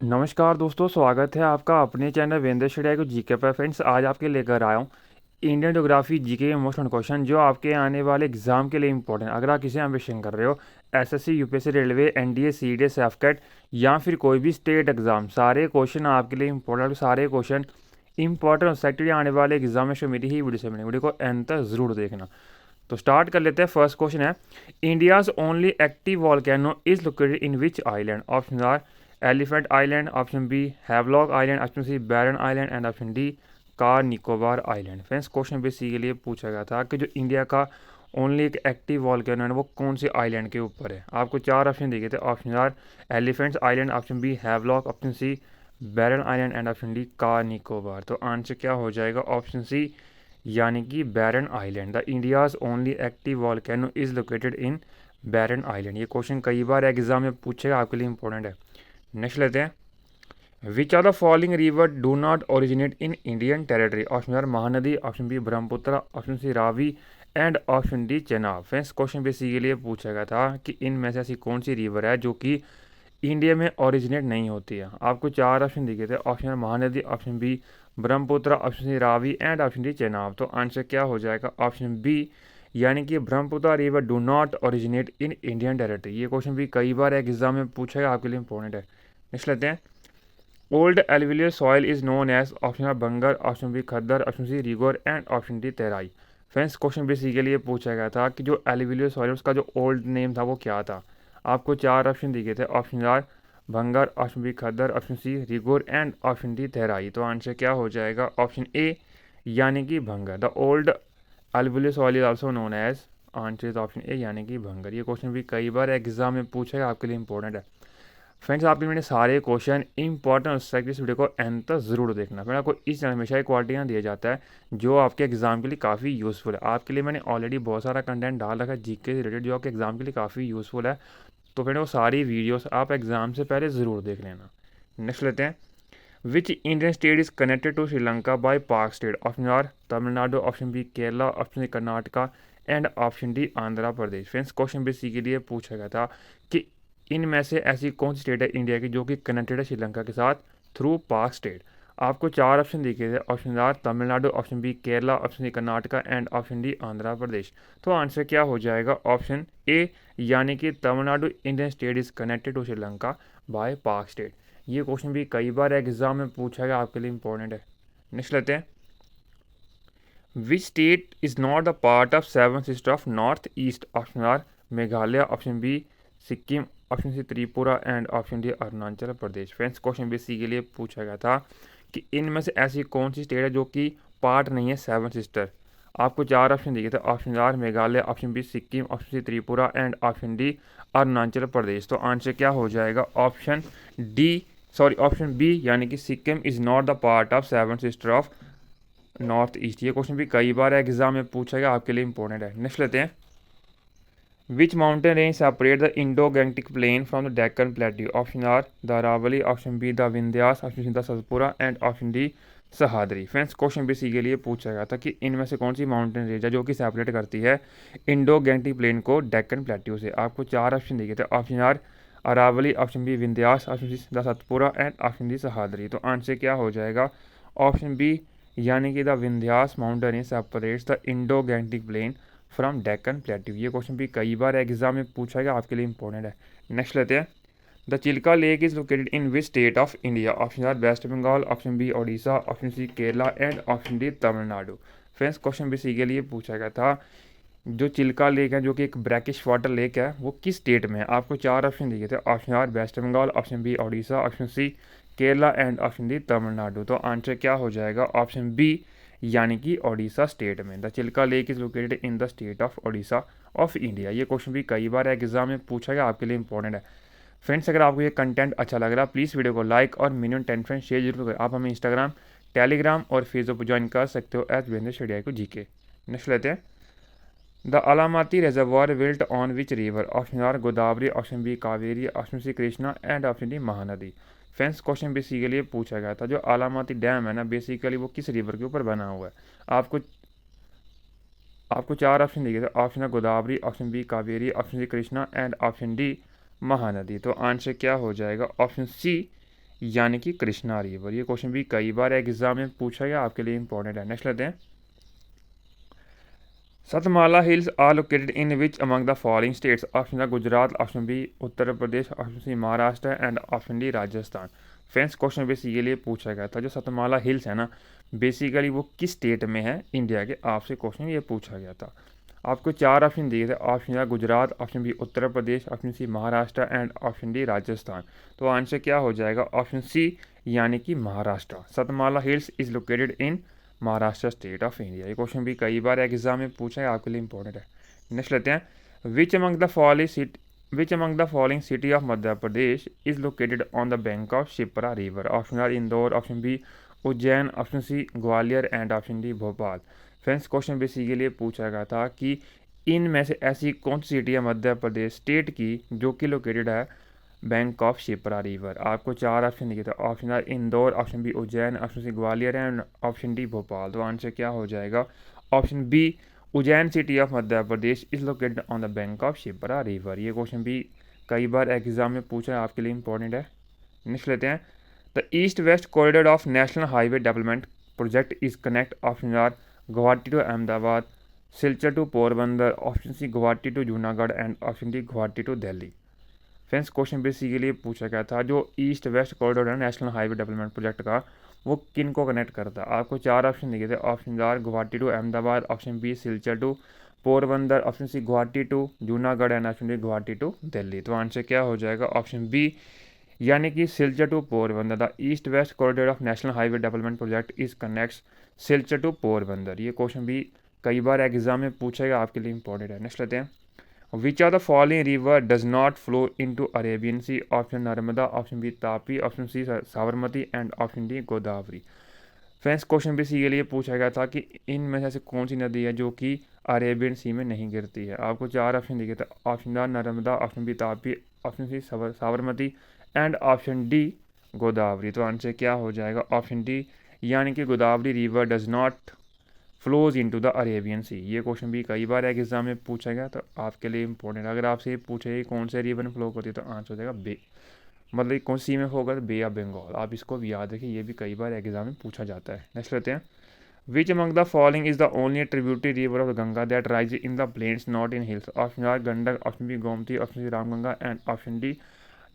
नमस्कार दोस्तों, स्वागत है आपका अपने चैनल वेंद्र शेड़िया को जीके पर। फ्रेंड्स, आज आपके लेकर आया हूँ इंडियन ज्योग्राफी जीके के मोस्ट क्वेश्चन जो आपके आने वाले एग्जाम के लिए इंपॉर्टेंट। अगर आप किसी एम्बिशन कर रहे हो, SSC, UPSC, railway, NDA, CDA, सैफकेट या फिर कोई भी स्टेट एग्जाम, सारे क्वेश्चन आपके लिए इंपॉर्टेंट। सारे क्वेश्चन इंपॉर्टेंट सेक्टर आने वाले एग्जाम में मेरी ही वीडियो से मिलेंगे। वीडियो को एंड तक जरूर देखना। तो स्टार्ट कर लेते हैं। फर्स्ट क्वेश्चन है, India's only active volcano is located in which island? Option are Elephant Island, option B Havelock Island, option C Barren island and option D Car Nicobar Island. Friends, question basically पूछा गया था कि जो India का only एक active volcano है वो कौन से आइलैंड के ऊपर है। आपको चार ऑप्शन दिए गए थे। Option are elephants island, option B Havelock, option C Barren island and option D Car Nicobar. तो आंसर क्या हो जाएगा? ऑप्शन सी यानी कि Barren island. The India's only active volcano is located in Barren island. ये क्वेश्चन कई बार एग्जाम में पूछेगा, आपके लिए इंपॉर्टेंट है। नेक्स्ट लेते हैं, which are the following river do not originate in Indian territory? Option are Mahanadi, option B Brahmaputra, option C Ravi and option D Chenab. Friends, question basically पूछा गया था कि इनमें से ऐसी कौन सी रिवर है जो कि इंडिया में ओरिजिनेट नहीं होती है। आपको चार ऑप्शन दिए थे। Option Mahanadi, option B Brahmaputra, option C Ravi and option D Chenab. तो आंसर क्या हो जाएगा? ऑप्शन बी यानी कि Brahmaputra river do not originate in Indian territory. ये क्वेश्चन भी कई बार एग्जाम में पूछा गया, आपके लिए इंपॉर्टेंट है। नेक्स्ट लेते हैं, old alluvial soil is known as? Option are bangar, option B khadar, option C regur and option D Terai. Friends, question basically ये पूछा गया था कि जो एलुवियल सॉइल उसका जो ओल्ड नेम था वो क्या था। आपको चार ऑप्शन दिए गए थे। Option are bhangar, option B khadar, option C regur and option D Terai. तो आंसर क्या हो जाएगा? ऑप्शन ए यानी कि भंगर। The old alluvial soil is also known as. Answer is option A यानी कि भंगर। ये क्वेश्चन भी कई बार एग्जाम में पूछा है, आपके लिए इंपॉर्टेंट है। फ्रेंड्स, आपके मैंने सारे क्वेश्चन इंपॉर्टेंट इस वीडियो को एंड तक जरूर देखना। फ्रेंड, आपको इस चैनल हमेशा ही क्वालिटियाँ दिया जाता है जो आपके एग्जाम के लिए काफ़ी यूज़फुल है। आपके लिए मैंने ऑलरेडी बहुत सारा कंटेंट डाल रखा है जीके से रिलेटेड जो आपके एग्जाम के लिए काफ़ी यूज़फुल है। तो फ्रेंड, वो सारी वीडियोस आप एग्जाम से पहले ज़रूर देख लेना। नेक्स्ट लेते हैं, which Indian state is connected to Sri Lanka by Palk strait? Option are Tamil Nadu, option B Kerala, option C Karnataka and option D Andhra Pradesh. Friends, question basically पूछा गया था कि इनमें से ऐसी कौन सी स्टेट है इंडिया की जो कि कनेक्टेड है श्रीलंका के साथ थ्रू पाक स्टेट। आपको चार ऑप्शन दिए गए थे। Option are Tamil Nadu, option B Kerala, option C Karnataka and option D Andhra Pradesh. तो आंसर क्या हो जाएगा? ऑप्शन ए यानी कि Tamil Nadu Indian state is connected to Sri Lanka by Palk strait. ये क्वेश्चन भी कई बार एग्जाम में पूछा गया, आपके लिए इंपॉर्टेंट है। नेक्स्ट लेते हैं, which state is not the part of seven sister of north East? Option are Meghalaya, option B Sikkim, option C Tripura and option D Arunachal Pradesh. Friends, question basically लिए पूछा गया था कि इनमें से ऐसी कौन सी स्टेट है जो कि पार्ट नहीं है सेवन सिस्टर। आपको चार ऑप्शन दिए थे। Option are Meghalaya, option B Sikkim, option C Tripura and option D Arunachal Pradesh. तो आंसर क्या हो जाएगा? Option D sorry option B यानी कि Sikkim is not the part of seven sister of north east. ये क्वेश्चन भी कई बार एग्जाम में पूछा गया, आपके लिए इंपॉर्टेंट है। नेक्स्ट लेते हैं, which mountain range separate the Indo Gangetic plain from the Deccan plateau? Option are the Aravalli, option B the Vindhyas, option C the Satpura and option D Sahyadri. Friends, question basically लिए पूछा गया था कि इनमें से कौन सी माउंटेन रेंज है जो कि सेपरेट करती है इंडो गैंगटिक प्लेन को डेक्कन प्लेट्यू से। आपको चार ऑप्शन दिए थे। Option are Aravalli, option B Vindhyas, option C the Satpura and option D Sahyadri. तो आंसर क्या हो जाएगा? ऑप्शन बी यानी कि the Vindhyas mountain range separates the Indo Gangetic plain from Deccan plateau. ये क्वेश्चन भी कई बार एग्जाम में पूछा गया, आपके लिए इंपॉर्टेंट है। नेक्स्ट लेते हैं, the Chilka Lake is located in which state of India? Option are West Bengal, option B Odisha, option C Kerala and option D Tamil Nadu. Friends, question basically ये पूछा गया था जो चिल्का लेक है जो कि एक ब्रैकिश वाटर लेक है वो किस स्टेट में है। आपको चार ऑप्शन दिए थे। Option are West Bengal, option B Odisha, option C Kerala and option D Tamil Nadu. तो आंसर क्या हो जाएगा? ऑप्शन बी यानी कि ओडिशा स्टेट में। The Chilka Lake is located in the state of Odisha of India. ये क्वेश्चन भी कई बार एग्जाम में पूछा गया, आपके लिए इंपॉर्टेंट है। फ्रेंड्स, अगर आपको ये कंटेंट अच्छा लग रहा है प्लीज़ वीडियो को लाइक और मिनिमम 10 फ्रेंड्स शेयर जरूर करें। आप हमें इंस्टाग्राम, टेलीग्राम और फेसबुक पर ज्वाइन कर सकते हो एज वेंद्र शेड़िया को जीके। नेक्स्ट लेते हैं, the Almatti reservoir built on which river? Option are Godavari, option B Kaveri, option C Krishna and option D Mahanadi. Friends, question basically पूछा गया था जो अलामाती डैम है ना बेसिकली वो किस रिवर के ऊपर बना हुआ है। आपको आपको चार ऑप्शन दिए गए थे। ऑप्शन है Godavari, option B Kaveri, option C Krishna and option D Mahanadi. तो आंसर क्या हो जाएगा? ऑप्शन सी यानी कि कृष्णा रिवर। ये क्वेश्चन भी कई बार एग्जाम में पूछा गया, आपके लिए इंपॉर्टेंट है। नेक्स्ट लेते हैं, Satmala Hills are located in which among the following states. Option A Gujarat, option B Uttar Pradesh, option C Maharashtra and option D Rajasthan. Friends question basically पूछा गया था जो सतमाला हिल्स है ना, बेसिकली वो किस स्टेट में है इंडिया के, आपसे क्वेश्चन ये पूछा गया था। आपको 4 ऑप्शन दिए थे, option A Gujarat, option B Uttar Pradesh, option C Maharashtra and option D Rajasthan. तो आंसर क्या हो जाएगा, ऑप्शन सी यानी कि Maharashtra. Satmala Hills is located in Maharashtra state of India. ये क्वेश्चन भी कई बार एग्जाम में पूछा है, आपके लिए इंपॉर्टेंट है। नेक्स्ट लेते हैं, which among the following city of Madhya Pradesh is located on the bank of Shipra river. Option are Indore, option B Ujjain, option C Gwalior and option D Bhopal. Friends question basically पूछा गया था कि इनमें से ऐसी कौन सी सिटी है मध्य प्रदेश स्टेट की जो कि लोकेटेड है बैंक ऑफ शिप्रा रिवर। आपको 4 ऑप्शन दिए थे, option are Indore, option B Ujjain, option C Gwalior and option D Bhopal. तो आंसर क्या हो जाएगा, option B Ujjain city of Madhya Pradesh is located on the bank of Shipra river. ये क्वेश्चन भी कई बार एग्जाम में पूछा है, आपके लिए इंपॉर्टेंट है। नेक्स्ट लेते हैं, the east west corridor of national highway development project is connect. Option are Guwahati to Ahmedabad, Silchar to Porbandar, option C Guwahati to Junagadh and option D Guwahati to Delhi. Friends question basically पूछा गया था जो ईस्ट वेस्ट कॉरिडोर है नेशनल हाईवे डेवलपमेंट प्रोजेक्ट का, वो किन को connect करता है। आपको 4 ऑप्शन दिए थे, option are Guwahati to Ahmedabad, option B Silchar to Porbandar, option C Guwahati to Junagadh and option D Guwahati to Delhi. तो आंसर क्या हो जाएगा, ऑप्शन बी यानी कि Silchar to Porbandar. The east west corridor of national highway development project is connects Silchar to Porbandar. ये क्वेश्चन भी कई बार एग्जाम में पूछा गया, आपके लिए इंपॉर्टेंट है। नेक्स्ट लेते हैं, which are the following river does not flow into Arabian Sea. Option Narmada, option B Tapi, option C Sabarmati and option D Godavari. Friends question basically ये पूछा गया था कि इनमें से ऐसी कौन सी नदी है जो कि अरेबियन सी में नहीं गिरती है। आपको 4 ऑप्शन दिए थे, option are Narmada, option B Tapi, option C Sabarmati and option D Godavari. तो आंसर क्या हो जाएगा, ऑप्शन डी यानी कि Godavari river does not flows into the Arabian sea. ये क्वेश्चन भी कई बार एग्जाम में पूछा गया, तो आपके लिए इंपॉर्टेंट। अगर आपसे ये पूछे कौन से रिवर में फ्लो करती है, तो आंसर हो जाएगा बे, मतलब कौन सी में होगा, तो बे ऑफ बंगाल। आप इसको भी याद रखिए, ये भी कई बार एग्जाम में पूछा जाता है। नेक्स्ट लेते हैं, which among the following is the only tributary river of Ganga that rise in the plains not in hills. Option are Gandak, option B Gomti, option C Ramganga and option D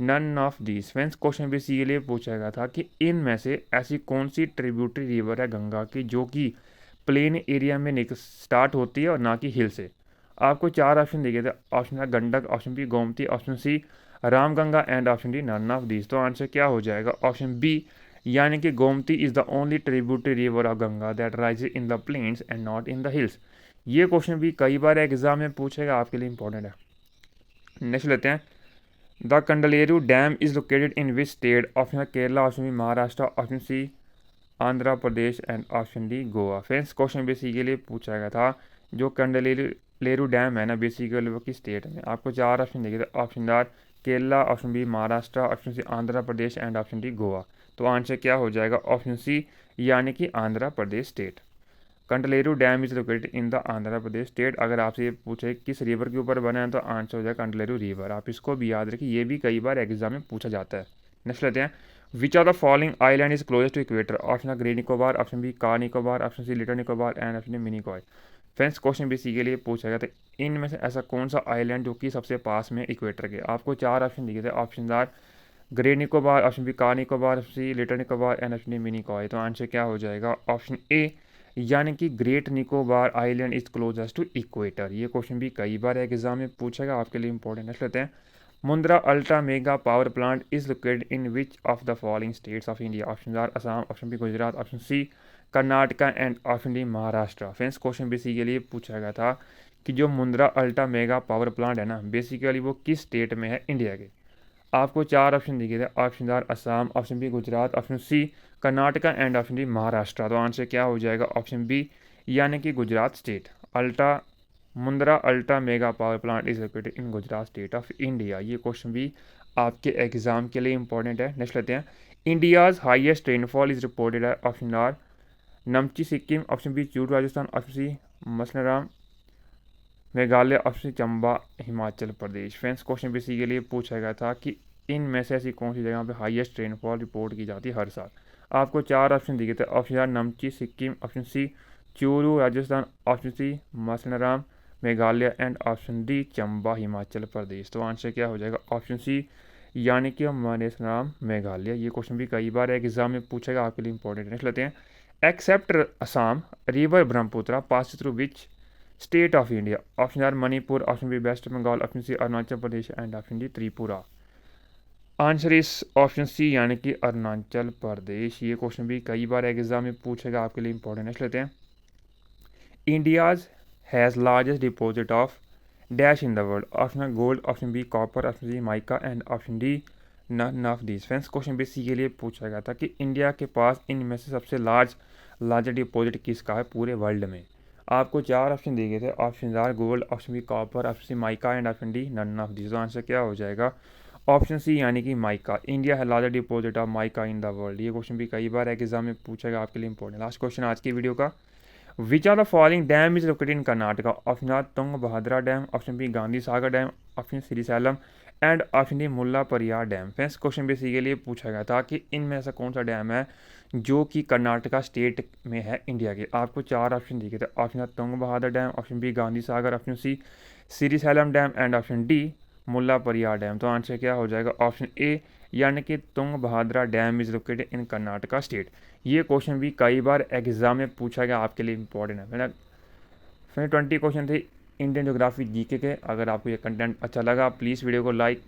none of these. Friends question भी इसी के लिए पूछा गया था कि इनमें से ऐसी कौन सी ट्रिब्यूटरी रिवर है गंगा की जो कि प्लेन एरिया में स्टार्ट होती है और ना कि हिल से। आपको 4 ऑप्शन दिए गए थे, ऑप्शन है Gandak, option B Gomti, option C Ramganga and option D none of these. तो आंसर क्या हो जाएगा, ऑप्शन बी यानी कि Gomti is the only tributary river of Ganga that rise in the plains and not in the hills. ये क्वेश्चन भी कई बार एग्जाम में पूछेगा, आपके लिए इंपॉर्टेंट है। नेक्स्ट लेते हैं, the Kandaleru dam is located in which state. Option है Kerala, option B Maharashtra, option C Andhra Pradesh and option D Goa. Friends question basically पूछा गया था जो कंडलेरू डैम है ना, बेसिकली वो किस स्टेट में। आपको 4 ऑप्शन दिए थे, option are Kerala, option B Maharashtra, option C Andhra Pradesh and option D Goa. तो आंसर क्या हो जाएगा, ऑप्शन सी यानी कि Andhra Pradesh state. Kandaleru dam is located in the Andhra Pradesh state. अगर आपसे ये पूछे किस रिवर के ऊपर बना है, तो आंसर हो जाएगा कंडलेरू रिवर। आप इसको भी याद रखिए, ये भी कई बार एग्जाम में पूछा जाता है। नेक्स्ट लेते हैं, which are the following island is closest to equator. Option है Great Nicobar, option B Car Nicobar, option C Little Nicobar and option D Minicoy. Friends question basically पूछा गया था इनमें से ऐसा कौन सा आइलैंड जो कि सबसे पास में इक्वेटर के। आपको 4 ऑप्शन दिए थे, option are Great Nicobar, option B Car Nicobar, option C Little Nicobar and option D Minicoy. तो आंसर क्या हो जाएगा, ऑप्शन ए यानी कि Great Nicobar Island is closest to equator. ये क्वेश्चन भी कई बार एग्जाम में पूछेगा, आपके लिए इंपॉर्टेंट। नेक्स्ट लेते हैं, Mundra ultra mega power plant is located in which of the following states of India. Option are Assam, option B Gujarat, option C Karnataka and option D Maharashtra. Friends question basically पूछा गया था कि जो Mundra ultra mega power plant है ना, basically वो किस state में है इंडिया के। आपको 4 ऑप्शन दिए गए थे, option are Assam, option B Gujarat, option C Karnataka and option D Maharashtra. तो आंसर क्या हो जाएगा, ऑप्शन बी यानी कि Gujarat state. Mundra ultra mega power plant is located in Gujarat state of India. ये क्वेश्चन भी आपके एग्जाम के लिए इंपॉर्टेंट है। नेक्स्ट लेते हैं, India's highest rainfall is reported है। Option are Namchi Sikkim, option B Churu Rajasthan, option C Mawsynram Meghalaya, option C Chamba Himachal Pradesh. Friends question basically पूछा गया था कि इनमें से ऐसी कौन सी जगह पे हाईएस्ट रेनफॉल रिपोर्ट की जाती है हर साल। आपको 4 ऑप्शन दिए थे। Option are Namchi Sikkim, option C Churu Rajasthan, option C Mawsynram Meghalaya and option D Chamba Himachal Pradesh. तो आंसर क्या हो जाएगा ऑप्शन सी यानी कि मसनराम मेघालय। ये क्वेश्चन भी कई बार एग्जाम में पूछेगा, आपके लिए इंपॉर्टेंट नेक्स्ट लेते हैं। Except Assam river Brahmaputra pass through which state of India. Option are Manipur, option B West Bengal, option C Arunachal Pradesh and option D Tripura. Answer is option C यानी कि अरुणाचल प्रदेश। ये क्वेश्चन भी कई बार एग्जाम में पूछेगा, आपके लिए इंपॉर्टेंट नेक्स्ट लेते हैं। India's has largest deposit of dash in the world. Option gold, option B copper, option C mica and option D none of these. Friends question भी सी के लिए पूछा गया था कि इंडिया के पास इनमें से सबसे लार्जेस्ट डिपॉजिट किसका है पूरे वर्ल्ड में। आपको 4 ऑप्शन दिए गए थे। Option are gold, option B copper, option C mica and option D none of these. तो आंसर क्या हो जाएगा ऑप्शन सी यानी कि माइका। इंडिया है largest deposit of mica in the world. ये क्वेश्चन भी कई बार एग्जाम में पूछेगा, आपके लिए इंपॉर्टेंट। लास्ट क्वेश्चन आज की वीडियो का, which are the following dam is located in Karnataka. Option are Tungabhadra dam, option B Gandhi Sagar dam, option Srisailam and option D Mulla Periyar dam. Friends question भी सी के लिए पूछा गया था कि इनमें ऐसा कौन सा डैम है जो कि कर्नाटका स्टेट में है इंडिया के। आपको 4 ऑप्शन दिए गए थे। Option are Tungabhadra dam, option B Gandhi Sagar, option C Srisailam dam and option D Mulla Periyar dam. तो आंसर क्या हो जाएगा ऑप्शन ए यानी कि Tungabhadra dam is located in Karnataka state. ये क्वेश्चन भी कई बार एग्जाम में पूछा गया, आपके लिए इंपॉर्टेंट है। मेरा फिर 20 क्वेश्चन थे इंडियन ज्योग्राफी जीके के। अगर आपको ये कंटेंट अच्छा लगा प्लीज़ वीडियो को लाइक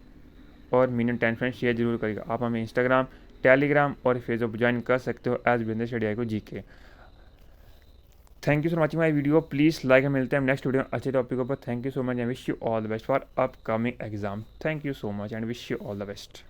और मिनिमम 10 फ्रेंड्स शेयर जरूर करिएगा। आप हमें इंस्टाग्राम, टेलीग्राम और फेसबुक ज्वाइन कर सकते हो एज बिजनेस स्टडी को GK. Thank you for watching my video. Please like, मिलते हैं नेक्स्ट वीडियो अच्छे टॉपिक पर। Thank you so much and wish you all the best for upcoming exam. Thank you so much and wish you all the best.